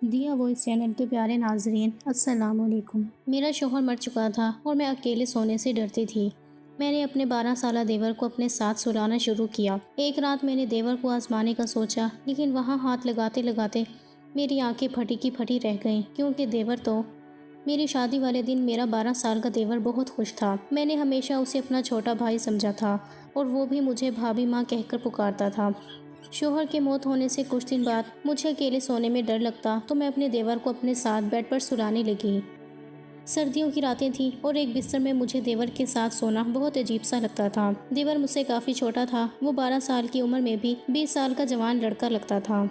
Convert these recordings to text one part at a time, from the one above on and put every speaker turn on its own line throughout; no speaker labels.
دیا voice channel کے پیارے ناظرین، السلام علیکم۔ میرا شوہر مر چکا تھا اور میں اکیلے سونے سے ڈرتی تھی۔ میں نے اپنے 12 سالہ دیور کو اپنے ساتھ سلانا شروع کیا۔ ایک رات میں نے دیور کو آزمانے کا سوچا، لیکن وہاں ہاتھ لگاتے لگاتے میری آنکھیں پھٹی کی پھٹی رہ گئیں، کیونکہ دیور تو میری شادی والے دن میرا 12 سال کا دیور بہت خوش تھا۔ میں نے ہمیشہ اسے اپنا چھوٹا بھائی سمجھا تھا اور وہ بھی مجھے بھابھی ماں کہہ کر پکارتا تھا۔ شوہر کے موت ہونے سے کچھ دن بعد مجھے اکیلے سونے میں ڈر لگتا تو میں اپنے دیور کو اپنے ساتھ بیڈ پر سلانے لگی۔ سردیوں کی راتیں تھیں اور ایک بستر میں مجھے دیور کے ساتھ سونا بہت عجیب سا لگتا تھا۔ دیور مجھ سے کافی چھوٹا تھا، وہ 12 سال کی عمر میں بھی 20 سال کا جوان لڑکا لگتا تھا۔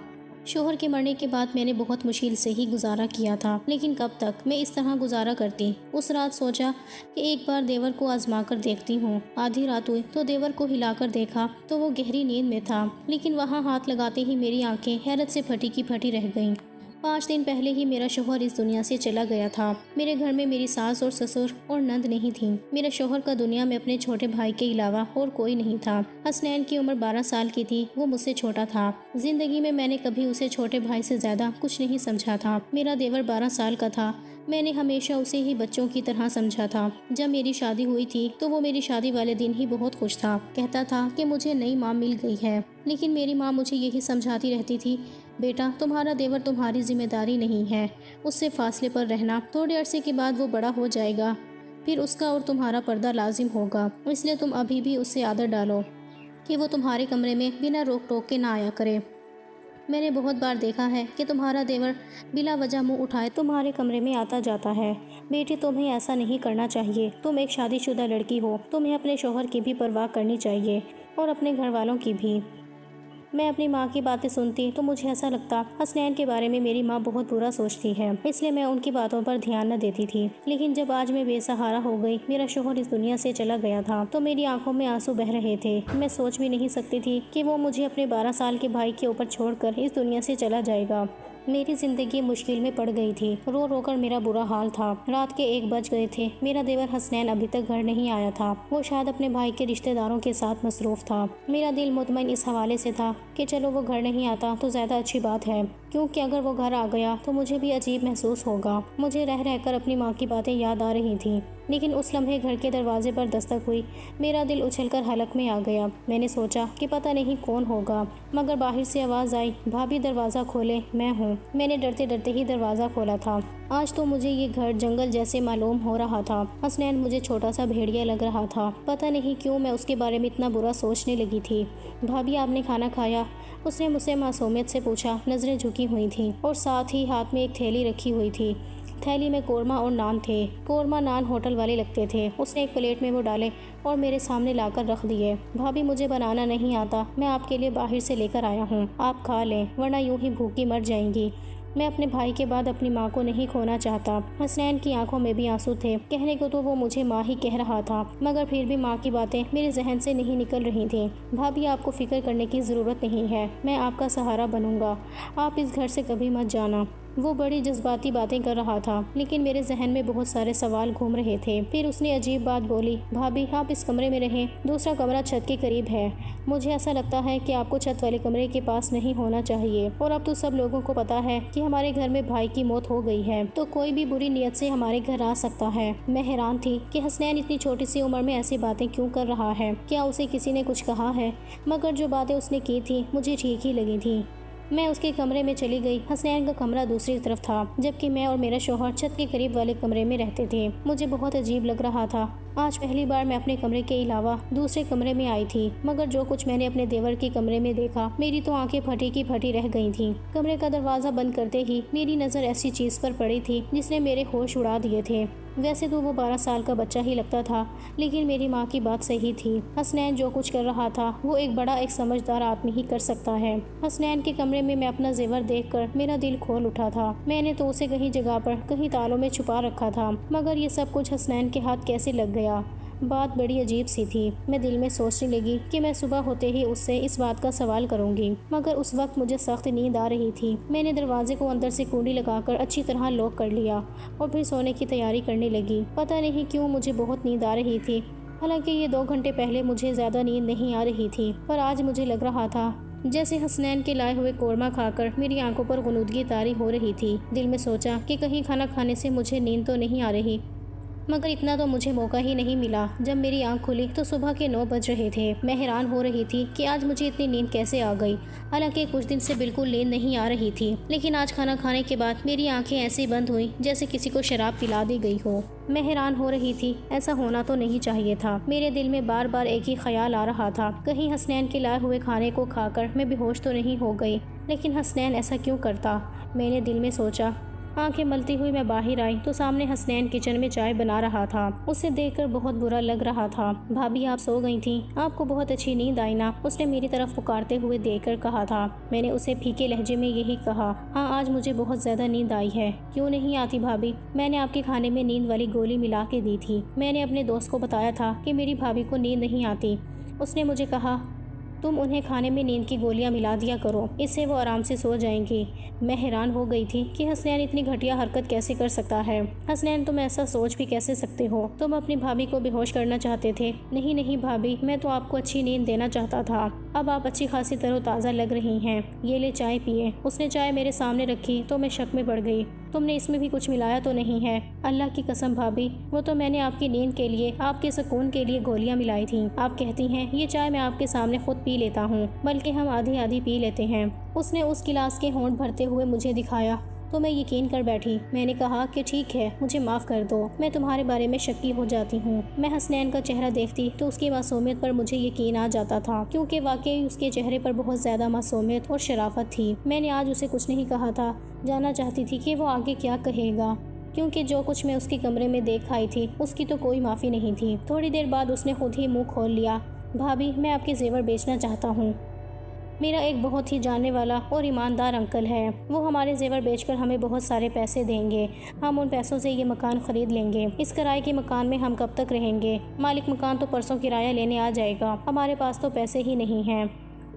شوہر کے مرنے کے بعد میں نے بہت مشکل سے ہی گزارا کیا تھا، لیکن کب تک میں اس طرح گزارا کرتی۔ اس رات سوچا کہ ایک بار دیور کو آزما کر دیکھتی ہوں۔ آدھی رات ہوئی تو دیور کو ہلا کر دیکھا تو وہ گہری نیند میں تھا، لیکن وہاں ہاتھ لگاتے ہی میری آنکھیں حیرت سے پھٹی کی پھٹی رہ گئیں۔ 5 دن پہلے ہی میرا شوہر اس دنیا سے چلا گیا تھا۔ میرے گھر میں میری ساس اور سسر اور نند نہیں تھیں۔ میرے شوہر کا دنیا میں اپنے چھوٹے بھائی کے علاوہ اور کوئی نہیں تھا۔ حسنین کی عمر 12 سال کی تھی، وہ مجھ سے چھوٹا تھا۔ زندگی میں نے کبھی اسے چھوٹے بھائی سے زیادہ کچھ نہیں سمجھا تھا۔ میرا دیور 12 سال کا تھا، میں نے ہمیشہ اسے ہی بچوں کی طرح سمجھا تھا۔ جب میری شادی ہوئی تھی تو وہ میری شادی والے دن ہی بہت خوش تھا، کہتا تھا کہ مجھے نئی ماں مل گئی ہے۔ لیکن میری ماں مجھے یہی سمجھاتی رہتی تھی، بیٹا تمہارا دیور تمہاری ذمہ داری نہیں ہے، اس سے فاصلے پر رہنا، تھوڑے عرصے کے بعد وہ بڑا ہو جائے گا، پھر اس کا اور تمہارا پردہ لازم ہوگا، اس لیے تم ابھی بھی اس سے عادت ڈالو کہ وہ تمہارے کمرے میں بنا روک ٹوک کے نہ آیا کرے۔ میں نے بہت بار دیکھا ہے کہ تمہارا دیور بلا وجہ منہ اٹھائے تمہارے کمرے میں آتا جاتا ہے۔ بیٹی تمہیں ایسا نہیں کرنا چاہیے، تم ایک شادی شدہ لڑکی ہو، تمہیں اپنے شوہر کی بھی پرواہ کرنی چاہیے اور اپنے گھر والوں کی بھی۔ میں اپنی ماں کی باتیں سنتی تو مجھے ایسا لگتا حسنین کے بارے میں میری ماں بہت برا سوچتی ہے، اس لیے میں ان کی باتوں پر دھیان نہ دیتی تھی۔ لیکن جب آج میں بے سہارا ہو گئی، میرا شوہر اس دنیا سے چلا گیا تھا تو میری آنکھوں میں آنسو بہہ رہے تھے۔ میں سوچ بھی نہیں سکتی تھی کہ وہ مجھے اپنے 12 سال کے بھائی کے اوپر چھوڑ کر اس دنیا سے چلا جائے گا۔ میری زندگی مشکل میں پڑ گئی تھی، رو رو کر میرا برا حال تھا۔ رات کے 1 بج گئے تھے، میرا دیور حسنین ابھی تک گھر نہیں آیا تھا، وہ شاید اپنے بھائی کے رشتہ داروں کے ساتھ مصروف تھا۔ میرا دل مطمئن اس حوالے سے تھا کہ چلو وہ گھر نہیں آتا تو زیادہ اچھی بات ہے، کیونکہ اگر وہ گھر آ گیا تو مجھے بھی عجیب محسوس ہوگا۔ مجھے رہ رہ کر اپنی ماں کی باتیں یاد آ رہی تھیں، لیکن اس لمحے گھر کے دروازے پر دستک ہوئی، میرا دل اچھل کر حلق میں آ گیا۔ میں نے سوچا کہ پتہ نہیں کون ہوگا، مگر باہر سے آواز آئی، بھابھی دروازہ کھولے، میں ہوں۔ میں نے ڈرتے ڈرتے ہی دروازہ کھولا تھا۔ آج تو مجھے یہ گھر جنگل جیسے معلوم ہو رہا تھا۔ حسنین مجھے چھوٹا سا بھیڑیا لگ رہا تھا، پتہ نہیں کیوں میں اس کے بارے میں اتنا برا سوچنے لگی تھی۔ بھابھی آپ نے کھانا کھایا؟ اس نے مجھ سے معصومیت سے پوچھا، نظریں جھکی ہوئی تھیں اور ساتھ ہی ہاتھ میں ایک تھیلی رکھی ہوئی تھی۔ تھیلی میں قورمہ اور نان تھے، قورمہ نان ہوٹل والے لگتے تھے۔ اس نے ایک پلیٹ میں وہ ڈالے اور میرے سامنے لا کر رکھ دیے۔ بھابھی مجھے بنانا نہیں آتا، میں آپ کے لیے باہر سے لے کر آیا ہوں، آپ کھا لیں ورنہ یوں ہی بھوکی مر جائیں گی۔ میں اپنے بھائی کے بعد اپنی ماں کو نہیں کھونا چاہتا۔ حسنین کی آنکھوں میں بھی آنسو تھے، کہنے کو تو وہ مجھے ماں ہی کہہ رہا تھا، مگر پھر بھی ماں کی باتیں میرے ذہن سے نہیں نکل رہی تھیں۔ بھابھی آپ کو فکر کرنے کی ضرورت نہیں ہے، میں آپ کا سہارا بنوں گا، آپ اس گھر سے کبھی مت جانا۔ وہ بڑی جذباتی باتیں کر رہا تھا، لیکن میرے ذہن میں بہت سارے سوال گھوم رہے تھے۔ پھر اس نے عجیب بات بولی، بھابھی آپ اس کمرے میں رہیں، دوسرا کمرہ چھت کے قریب ہے، مجھے ایسا لگتا ہے کہ آپ کو چھت والے کمرے کے پاس نہیں ہونا چاہیے، اور اب تو سب لوگوں کو پتا ہے کہ ہمارے گھر میں بھائی کی موت ہو گئی ہے، تو کوئی بھی بری نیت سے ہمارے گھر آ سکتا ہے۔ میں حیران تھی کہ حسنین اتنی چھوٹی سی عمر میں ایسی باتیں کیوں کر رہا ہے، کیا اسے کسی نے کچھ کہا ہے؟ مگر جو باتیں اس نے کی تھی مجھے ٹھیک ہی لگی تھی۔ میں اس کے کمرے میں چلی گئی۔ حسنین کا کمرہ دوسری طرف تھا، جبکہ میں اور میرا شوہر چھت کے قریب والے کمرے میں رہتے تھے۔ مجھے بہت عجیب لگ رہا تھا، آج پہلی بار میں اپنے کمرے کے علاوہ دوسرے کمرے میں آئی تھی، مگر جو کچھ میں نے اپنے دیور کے کمرے میں دیکھا، میری تو آنکھیں پھٹی کی پھٹی رہ گئی تھیں۔ کمرے کا دروازہ بند کرتے ہی میری نظر ایسی چیز پر پڑی تھی جس نے میرے ہوش اڑا دیے تھے۔ ویسے تو وہ 12 سال کا بچہ ہی لگتا تھا، لیکن میری ماں کی بات صحیح تھی، حسنین جو کچھ کر رہا تھا وہ ایک سمجھدار آدمی ہی کر سکتا ہے۔ حسنین کے کمرے میں اپنا زیور دیکھ کر میرا دل کھول اٹھا تھا۔ میں نے تو اسے کہیں جگہ پر کہیں تالوں میں چھپا رکھا تھا، مگر یہ سب کچھ حسنین کے ہاتھ کیسے لگ گیا؟ بات بڑی عجیب سی تھی۔ میں دل میں سوچنے لگی کہ میں صبح ہوتے ہی اس سے اس بات کا سوال کروں گی، مگر اس وقت مجھے سخت نیند آ رہی تھی۔ میں نے دروازے کو اندر سے کنڈی لگا کر اچھی طرح لاک کر لیا اور پھر سونے کی تیاری کرنے لگی۔ پتہ نہیں کیوں مجھے بہت نیند آ رہی تھی، حالانکہ یہ 2 گھنٹے پہلے مجھے زیادہ نیند نہیں آ رہی تھی، پر آج مجھے لگ رہا تھا جیسے حسنین کے لائے ہوئے قورمہ کھا کر میری آنکھوں پر غنودگی طاری ہو رہی تھی۔ دل میں سوچا کہ کہیں کھانا کھانے سے مجھے نیند تو نہیں آ رہی، مگر اتنا تو مجھے موقع ہی نہیں ملا۔ جب میری آنکھ کھلی تو صبح کے 9 بج رہے تھے۔ میں حیران ہو رہی تھی کہ آج مجھے اتنی نیند کیسے آ گئی، حالانکہ کچھ دن سے بالکل نیند نہیں آ رہی تھی، لیکن آج کھانا کھانے کے بعد میری آنکھیں ایسی بند ہوئیں جیسے کسی کو شراب پلا دی گئی ہو۔ میں حیران ہو رہی تھی، ایسا ہونا تو نہیں چاہیے تھا۔ میرے دل میں بار بار ایک ہی خیال آ رہا تھا، کہیں حسنین کے لائے ہوئے کھانے کو کھا کر میں بے ہوش تو نہیں ہو گئی۔ لیکن حسنین ایسا کیوں کرتا، میں نے دل میں سوچا۔ آنکھیں ملتی ہوئی میں باہر آئی تو سامنے حسنین کچن میں چائے بنا رہا تھا۔ اسے دیکھ کر بہت برا لگ رہا تھا۔ بھابی آپ سو گئی تھیں، آپ کو بہت اچھی نیند آئی نا، اس نے میری طرف پکارتے ہوئے دیکھ کر کہا تھا۔ میں نے اسے پھیکے لہجے میں یہی کہا، ہاں آج مجھے بہت زیادہ نیند آئی ہے۔ کیوں نہیں آتی بھابی، میں نے آپ کے کھانے میں نیند والی گولی ملا کے دی تھی۔ میں نے اپنے دوست کو بتایا تھا کہ میری بھابی کو نیند نہیں آتی۔ اس نے مجھے کہا تم انہیں کھانے میں نیند کی گولیاں ملا دیا کرو، اس سے وہ آرام سے سو جائیں گی۔ میں حیران ہو گئی تھی کہ حسنین اتنی گھٹیا حرکت کیسے کر سکتا ہے۔ حسنین تم ایسا سوچ بھی کیسے سکتے ہو، تم اپنی بھابی کو بے ہوش کرنا چاہتے تھے۔ نہیں نہیں بھابی، میں تو آپ کو اچھی نیند دینا چاہتا تھا۔ اب آپ اچھی خاصی تر و تازہ لگ رہی ہیں، یہ لے چائے پیئے۔ اس نے چائے میرے سامنے رکھی تو میں شک میں پڑ گئی، تم نے اس میں بھی کچھ ملایا تو نہیں ہے؟ اللہ کی قسم بھابی، وہ تو میں نے آپ کی نیند کے لیے، آپ کے سکون کے لیے گولیاں ملائی تھیں۔ آپ کہتی ہیں یہ چائے میں آپ کے سامنے خود پی لیتا ہوں، بلکہ ہم آدھی آدھی پی لیتے ہیں۔ اس نے اس گلاس کے ہونٹ بھرتے ہوئے مجھے دکھایا تو میں یقین کر بیٹھی۔ میں نے کہا کہ ٹھیک ہے، مجھے معاف کر دو، میں تمہارے بارے میں شکی ہو جاتی ہوں۔ میں حسنین کا چہرہ دیکھتی تو اس کی معصومیت پر مجھے یقین آ جاتا تھا، کیونکہ واقعی اس کے چہرے پر بہت زیادہ معصومیت اور شرافت تھی۔ میں نے آج اسے کچھ نہیں کہا تھا، جاننا چاہتی تھی کہ وہ آگے کیا کہے گا، کیونکہ جو کچھ میں اس کے کمرے میں دیکھ آئی تھی اس کی تو کوئی معافی نہیں تھی۔ تھوڑی دیر بعد اس نے خود ہی منہ کھول لیا، بھابی میں آپ کے زیور بیچنا چاہتا ہوں۔ میرا ایک بہت ہی جاننے والا اور ایماندار انکل ہے، وہ ہمارے زیور بیچ کر ہمیں بہت سارے پیسے دیں گے۔ ہم ان پیسوں سے یہ مکان خرید لیں گے۔ اس کرائے کے مکان میں ہم کب تک رہیں گے؟ مالک مکان تو پرسوں کرایہ لینے آ جائے گا، ہمارے پاس تو پیسے ہی نہیں ہیں۔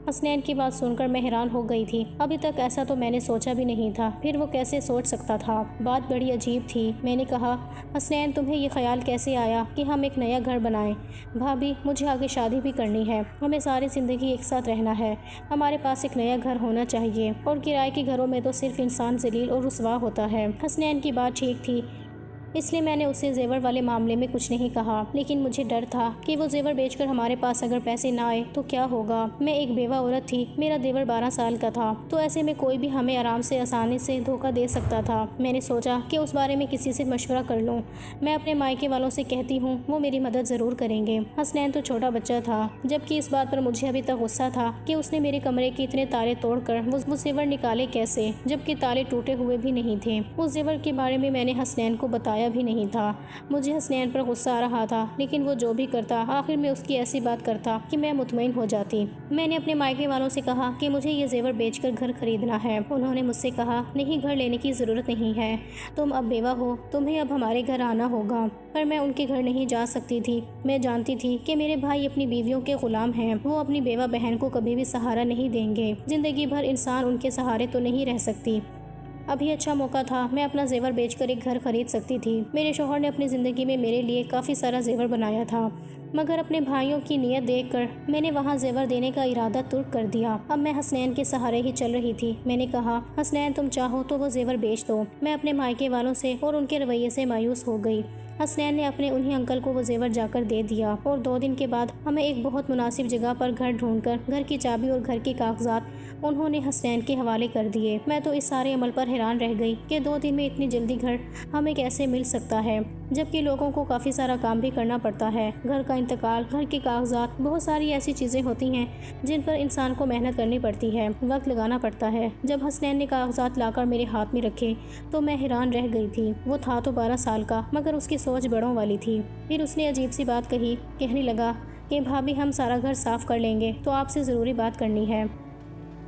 حسنین کی بات سن کر میں حیران ہو گئی تھی، ابھی تک ایسا تو میں نے سوچا بھی نہیں تھا، پھر وہ کیسے سوچ سکتا تھا؟ بات بڑی عجیب تھی۔ میں نے کہا حسنین تمہیں یہ خیال کیسے آیا کہ ہم ایک نیا گھر بنائیں؟ بھابی مجھے آگے شادی بھی کرنی ہے، ہمیں ساری زندگی ایک ساتھ رہنا ہے، ہمارے پاس ایک نیا گھر ہونا چاہیے، اور کرائے کے گھروں میں تو صرف انسان ذلیل اور رسوا ہوتا ہے۔ حسنین کی بات ٹھیک تھی، اس لیے میں نے اسے زیور والے معاملے میں کچھ نہیں کہا، لیکن مجھے ڈر تھا کہ وہ زیور بیچ کر ہمارے پاس اگر پیسے نہ آئے تو کیا ہوگا۔ میں ایک بیوہ عورت تھی، میرا دیور 12 سال کا تھا، تو ایسے میں کوئی بھی ہمیں آرام سے آسانی سے دھوکہ دے سکتا تھا۔ میں نے سوچا کہ اس بارے میں کسی سے مشورہ کر لوں، میں اپنے مائکے والوں سے کہتی ہوں، وہ میری مدد ضرور کریں گے۔ حسنین تو چھوٹا بچہ تھا، جبکہ اس بات پر مجھے ابھی تک غصہ تھا کہ اس نے میرے کمرے کے اتنے تالے توڑ کر وہ زیور نکالے کیسے، جبکہ تالے ٹوٹے ہوئے بھی نہیں تھے۔ اس زیور کے بارے میں نے حسنین کو بتایا بھی نہیں تھا۔ مجھے حسنین پر غصہ آ رہا تھا، لیکن وہ جو بھی کرتا آخر میں اس کی ایسی بات کرتا کہ میں مطمئن ہو جاتی۔ میں نے اپنے مائکے والوں سے کہا کہ مجھے یہ زیور بیچ کر گھر خریدنا ہے۔ انہوں نے مجھ سے کہا نہیں، گھر لینے کی ضرورت نہیں ہے، تم اب بیوہ ہو، تمہیں اب ہمارے گھر آنا ہوگا۔ پر میں ان کے گھر نہیں جا سکتی تھی، میں جانتی تھی کہ میرے بھائی اپنی بیویوں کے غلام ہیں، وہ اپنی بیوہ بہن کو کبھی بھی سہارا نہیں دیں گے، زندگی بھر انسان ان کے سہارے تو نہیں رہ سکتی۔ ابھی اچھا موقع تھا، میں اپنا زیور بیچ کر ایک گھر خرید سکتی تھی۔ میرے شوہر نے اپنی زندگی میں میرے لیے کافی سارا زیور بنایا تھا، مگر اپنے بھائیوں کی نیت دیکھ کر میں نے وہاں زیور دینے کا ارادہ ترک کر دیا۔ اب میں حسنین کے سہارے ہی چل رہی تھی۔ میں نے کہا حسنین تم چاہو تو وہ زیور بیچ دو۔ میں اپنے مائکے والوں سے اور ان کے رویے سے مایوس ہو گئی۔ حسنین نے اپنے انہی انکل کو وہ زیور جا کر دے دیا، اور 2 دن کے بعد ہمیں ایک بہت مناسب جگہ پر گھر ڈھونڈ کر گھر کی چابی اور گھر کے کاغذات انہوں نے حسنین کے حوالے کر دیے۔ میں تو اس سارے عمل پر حیران رہ گئی کہ 2 دن میں اتنی جلدی گھر ہمیں کیسے مل سکتا ہے، جبکہ لوگوں کو کافی سارا کام بھی کرنا پڑتا ہے، گھر کا انتقال، گھر کے کاغذات، بہت ساری ایسی چیزیں ہوتی ہیں جن پر انسان کو محنت کرنی پڑتی ہے، وقت لگانا پڑتا ہے۔ جب حسنین نے کاغذات لا کر میرے ہاتھ میں رکھے تو میں حیران رہ گئی تھی۔ وہ تھا تو 12 سال کا، مگر اس کی سوچ بڑوں والی تھی۔ پھر اس نے عجیب سی بات کہنے لگا کہ بھابی ہم سارا گھر صاف کر لیں گے، تو آپ سے ضروری بات کرنی ہے۔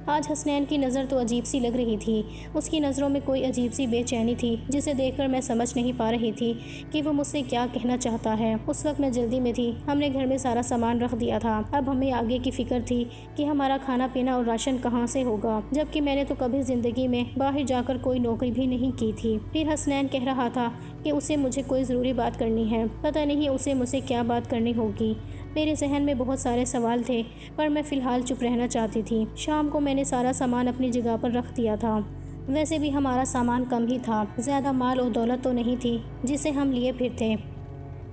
آج حسنین کی نظر تو عجیب سی لگ رہی تھی، اس کی نظروں میں کوئی عجیب سی بے چینی تھی جسے دیکھ کر میں سمجھ نہیں پا رہی تھی کہ وہ مجھ سے کیا کہنا چاہتا ہے۔ اس وقت میں جلدی میں تھی، ہم نے گھر میں سارا سامان رکھ دیا تھا، اب ہمیں آگے کی فکر تھی کہ ہمارا کھانا پینا اور راشن کہاں سے ہوگا، جبکہ میں نے تو کبھی زندگی میں باہر جا کر کوئی نوکری بھی نہیں کی تھی۔ پھر حسنین کہہ رہا تھا کہ اسے مجھے کوئی ضروری بات کرنی ہے۔ پتہ نہیں اسے مجھ سے کیا بات کرنی ہوگی۔ میرے ذہن میں بہت سارے سوال تھے، پر میں فی الحال چپ رہنا چاہتی تھی۔ شام کو میں نے سارا سامان اپنی جگہ پر رکھ دیا تھا۔ ویسے بھی ہمارا سامان کم ہی تھا، زیادہ مال اور دولت تو نہیں تھی جسے ہم لیے پھرتے۔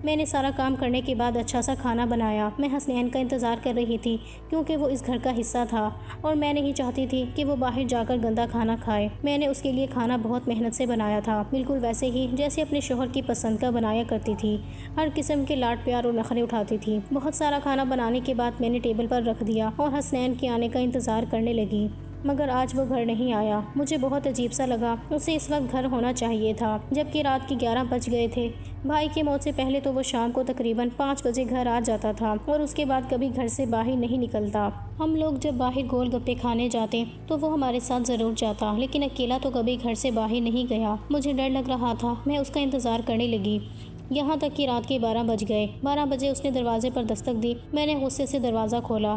میں نے سارا کام کرنے کے بعد اچھا سا کھانا بنایا۔ میں حسنین کا انتظار کر رہی تھی کیونکہ وہ اس گھر کا حصہ تھا اور میں نہیں چاہتی تھی کہ وہ باہر جا کر گندا کھانا کھائے۔ میں نے اس کے لیے کھانا بہت محنت سے بنایا تھا، بالکل ویسے ہی جیسے اپنے شوہر کی پسند کا بنایا کرتی تھی۔ ہر قسم کے لاڈ پیار اور نخرے اٹھاتی تھی۔ بہت سارا کھانا بنانے کے بعد میں نے ٹیبل پر رکھ دیا اور حسنین کے آنے کا انتظار کرنے لگی، مگر آج وہ گھر نہیں آیا۔ مجھے بہت عجیب سا لگا۔ اسے اس وقت گھر ہونا چاہیے تھا جبکہ رات کے 11 بج گئے تھے۔ بھائی کی موت سے پہلے تو وہ شام کو تقریباً 5 بجے گھر آ جاتا تھا اور اس کے بعد کبھی گھر سے باہر نہیں نکلتا۔ ہم لوگ جب باہر گول گپے کھانے جاتے تو وہ ہمارے ساتھ ضرور جاتا، لیکن اکیلا تو کبھی گھر سے باہر نہیں گیا۔ مجھے ڈر لگ رہا تھا۔ میں اس کا انتظار کرنے لگی یہاں تک کہ رات کے 12 بج گئے۔ 12 بجے اس نے دروازے پر دستک دی۔ میں نے غصے سے دروازہ کھولا،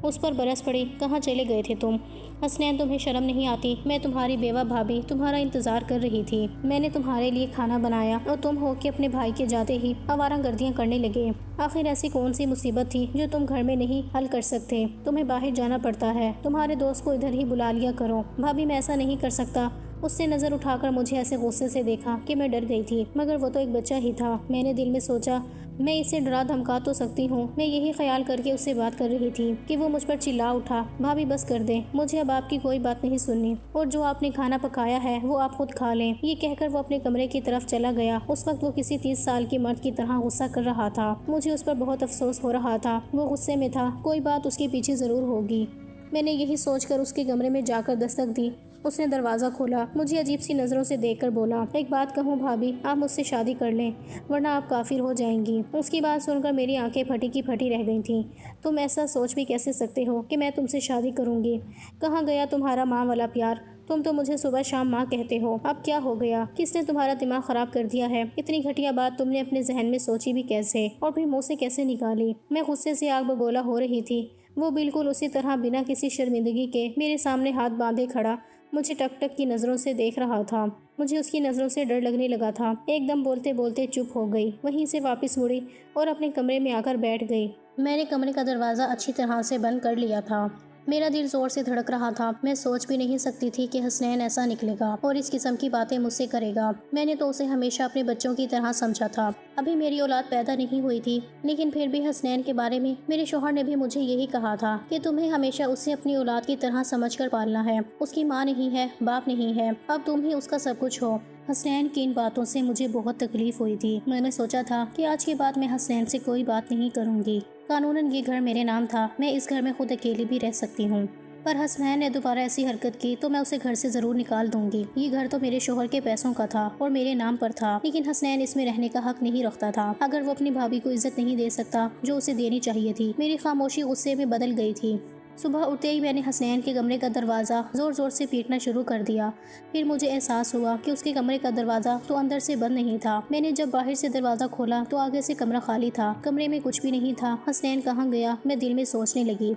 اس پر برس پڑی۔ کہاں چلے گئے تھے تم؟ حسنین، تمہیں شرم نہیں آتی؟ میں تمہاری بیوہ بھابھی تمہارا انتظار کر رہی تھی۔ میں نے تمہارے لیے کھانا بنایا اور تم ہو کہ اپنے بھائی کے جاتے ہی آوارہ گردیاں کرنے لگے۔ آخر ایسی کون سی مصیبت تھی جو تم گھر میں نہیں حل کر سکتے؟ تمہیں باہر جانا پڑتا ہے، تمہارے دوست کو ادھر ہی بلا لیا کرو۔ بھابھی، میں ایسا نہیں کر سکتا۔ اس سے نظر اٹھا کر مجھے ایسے غصے سے دیکھا کہ میں ڈر گئی تھی، مگر وہ تو ایک بچہ ہی تھا۔ میں نے دل میں سوچا، میں اسے ڈرا دھمکا تو سکتی ہوں۔ میں یہی خیال کر کے اس سے بات کر رہی تھی کہ وہ مجھ پر چلا اٹھا، بھابھی بس کر دیں، مجھے اب آپ کی کوئی بات نہیں سننی، اور جو آپ نے کھانا پکایا ہے وہ آپ خود کھا لیں۔ یہ کہہ کر وہ اپنے کمرے کی طرف چلا گیا۔ اس وقت وہ کسی 30 سال کے مرد کی طرح غصہ کر رہا تھا۔ مجھے اس پر بہت افسوس ہو رہا تھا۔ وہ غصے میں تھا، کوئی بات اس کے پیچھے ضرور ہوگی۔ میں نے یہی سوچ کر اس کے کمرے میں جا کر دستک دی۔ اس نے دروازہ کھولا، مجھے عجیب سی نظروں سے دیکھ کر بولا، ایک بات کہوں بھابھی، آپ مجھ سے شادی کر لیں ورنہ آپ کافر ہو جائیں گی۔ اس کی بات سن کر میری آنکھیں پھٹی کی پھٹی رہ گئی تھیں۔ تم ایسا سوچ بھی کیسے سکتے ہو کہ میں تم سے شادی کروں گی؟ کہاں گیا تمہارا ماں والا پیار؟ تم تو مجھے صبح شام ماں کہتے ہو۔ اب کیا ہو گیا؟ کس نے تمہارا دماغ خراب کر دیا ہے؟ اتنی گھٹیا بات تم نے اپنے ذہن میں سوچی بھی کیسے اور پھر منہ سے کیسے نکالی؟ میں غصے سے آگ بگولا ہو رہی تھی۔ وہ بالکل اسی طرح بنا کسی شرمندگی کے میرے سامنے ہاتھ باندھے کھڑا مجھے ٹک ٹک کی نظروں سے دیکھ رہا تھا۔ مجھے اس کی نظروں سے ڈر لگنے لگا تھا۔ ایک دم بولتے بولتے چپ ہو گئی، وہیں سے واپس مڑی اور اپنے کمرے میں آ کر بیٹھ گئی۔ میں نے کمرے کا دروازہ اچھی طرح سے بند کر لیا تھا۔ میرا دل زور سے دھڑک رہا تھا۔ میں سوچ بھی نہیں سکتی تھی کہ حسنین ایسا نکلے گا اور اس قسم کی باتیں مجھ سے کرے گا۔ میں نے تو اسے ہمیشہ اپنے بچوں کی طرح سمجھا تھا۔ ابھی میری اولاد پیدا نہیں ہوئی تھی، لیکن پھر بھی حسنین کے بارے میں میرے شوہر نے بھی مجھے یہی کہا تھا کہ تمہیں ہمیشہ اسے اپنی اولاد کی طرح سمجھ کر پالنا ہے۔ اس کی ماں نہیں ہے، باپ نہیں ہے، اب تم ہی اس کا سب کچھ ہو۔ حسنین کی ان باتوں سے مجھے بہت تکلیف ہوئی تھی۔ میں نے سوچا تھا کہ آج کے بعد میں حسنین سے کوئی بات نہیں کروں گی۔ قانوناً یہ گھر میرے نام تھا، میں اس گھر میں خود اکیلی بھی رہ سکتی ہوں، پر حسنین نے دوبارہ ایسی حرکت کی تو میں اسے گھر سے ضرور نکال دوں گی۔ یہ گھر تو میرے شوہر کے پیسوں کا تھا اور میرے نام پر تھا، لیکن حسنین اس میں رہنے کا حق نہیں رکھتا تھا۔ اگر وہ اپنی بھابھی کو عزت نہیں دے سکتا جو اسے دینی چاہیے تھی۔ میری خاموشی غصے میں بدل گئی تھی۔ صبح اٹھتے ہی میں نے حسنین کے کمرے کا دروازہ زور زور سے پیٹنا شروع کر دیا۔ پھر مجھے احساس ہوا کہ اس کے کمرے کا دروازہ تو اندر سے بند نہیں تھا۔ میں نے جب باہر سے دروازہ کھولا تو آگے سے کمرہ خالی تھا، کمرے میں کچھ بھی نہیں تھا۔ حسنین کہاں گیا؟ میں دل میں سوچنے لگی۔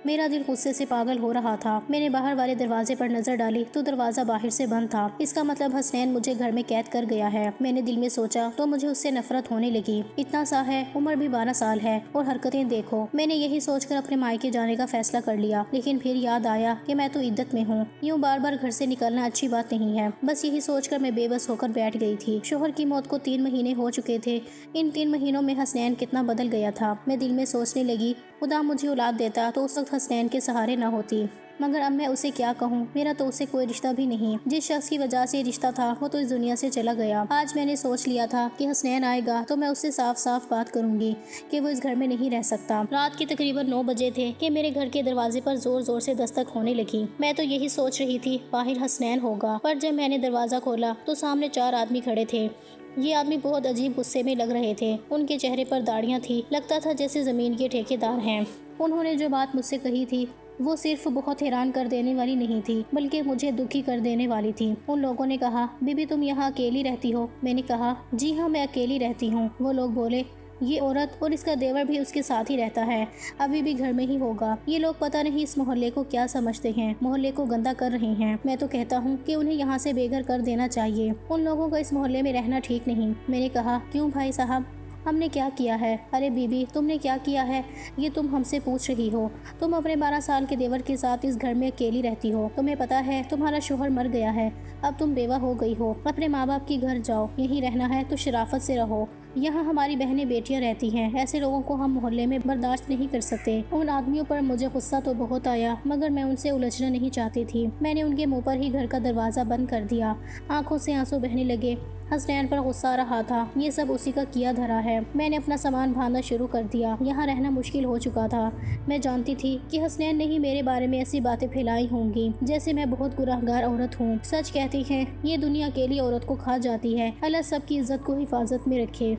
میرا دل غصے سے پاگل ہو رہا تھا۔ میں نے باہر والے دروازے پر نظر ڈالی تو دروازہ باہر سے بند تھا۔ اس کا مطلب حسنین مجھے گھر میں قید کر گیا ہے۔ میں نے دل میں سوچا تو مجھے اس سے نفرت ہونے لگی۔ اتنا سا ہے، عمر بھی 12 سال ہے اور حرکتیں دیکھو۔ میں نے یہی سوچ کر اپنے مائکے جانے کا فیصلہ کر لیا، لیکن پھر یاد آیا کہ میں تو عدت میں ہوں، یوں بار بار گھر سے نکلنا اچھی بات نہیں ہے۔ بس یہی سوچ کر میں بے بس ہو کر بیٹھ گئی تھی۔ شوہر کی موت کو 3 مہینے ہو چکے تھے۔ ان 3 مہینوں میں حسنین کتنا بدل گیا تھا۔ میں دل میں سوچنے لگی، خدا مجھے اولاد دیتا تو اس وقت حسنین کے سہارے نہ ہوتی، مگر اب میں اسے کیا کہوں؟ میرا تو اسے کوئی رشتہ بھی نہیں۔ جس شخص کی وجہ سے رشتہ تھا وہ تو اس دنیا سے چلا گیا۔ آج میں نے سوچ لیا تھا کہ حسنین آئے گا تو میں اس سے صاف صاف بات کروں گی کہ وہ اس گھر میں نہیں رہ سکتا۔ رات کے تقریباً 9 بجے تھے کہ میرے گھر کے دروازے پر زور زور سے دستک ہونے لگی۔ میں تو یہی سوچ رہی تھی باہر حسنین ہوگا، پر جب میں نے دروازہ کھولا تو سامنے 4 آدمی کھڑے تھے۔ یہ آدمی بہت عجیب غصے میں لگ رہے تھے۔ ان کے چہرے پر داڑیاں تھیں، لگتا تھا جیسے زمین کے ٹھیکیدار ہیں۔ انہوں نے جو بات مجھ سے کہی تھی وہ صرف بہت حیران کر دینے والی نہیں تھی، بلکہ مجھے دکھی کر دینے والی تھی۔ ان لوگوں نے کہا، بی بی تم یہاں اکیلی رہتی ہو؟ میں نے کہا، جی ہاں میں اکیلی رہتی ہوں۔ وہ لوگ بولے، یہ عورت اور اس کا دیور بھی اس کے ساتھ ہی رہتا ہے، ابھی بھی گھر میں ہی ہوگا۔ یہ لوگ پتہ نہیں اس محلے کو کیا سمجھتے ہیں، محلے کو گندا کر رہے ہیں۔ میں تو کہتا ہوں کہ انہیں یہاں سے بے گھر کر دینا چاہیے، ان لوگوں کا اس محلے میں رہنا ٹھیک نہیں۔ میں نے کہا، کیوں بھائی صاحب، ہم نے کیا کیا ہے؟ ارے بی بی، تم نے کیا کیا ہے یہ تم ہم سے پوچھ رہی ہو؟ تم اپنے 12 سال کے دیور کے ساتھ اس گھر میں اکیلی رہتی ہو، تمہیں پتا ہے تمہارا شوہر مر گیا ہے، اب تم بیوہ ہو گئی ہو، اپنے ماں باپ کے گھر جاؤ، یہیں رہنا ہے تو شرافت سے رہو، یہاں ہماری بہنیں بیٹیاں رہتی ہیں، ایسے لوگوں کو ہم محلے میں برداشت نہیں کر سکتے۔ ان آدمیوں پر مجھے غصہ تو بہت آیا، مگر میں ان سے الجھنا نہیں چاہتی تھی۔ میں نے ان کے منہ پر ہی گھر کا دروازہ بند کر دیا۔ آنکھوں سے آنسو بہنے لگے۔ حسنین پر غصہ آ رہا تھا، یہ سب اسی کا کیا دھرا ہے۔ میں نے اپنا سامان باندھنا شروع کر دیا، یہاں رہنا مشکل ہو چکا تھا۔ میں جانتی تھی کہ حسنین نے ہی میرے بارے میں ایسی باتیں پھیلائی ہوں گی جیسے میں بہت گنہگار عورت ہوں۔ سچ کہتی ہیں، یہ دنیا اکیلی عورت کو کھا جاتی ہے۔ اللہ سب کی عزت کو حفاظت میں رکھے۔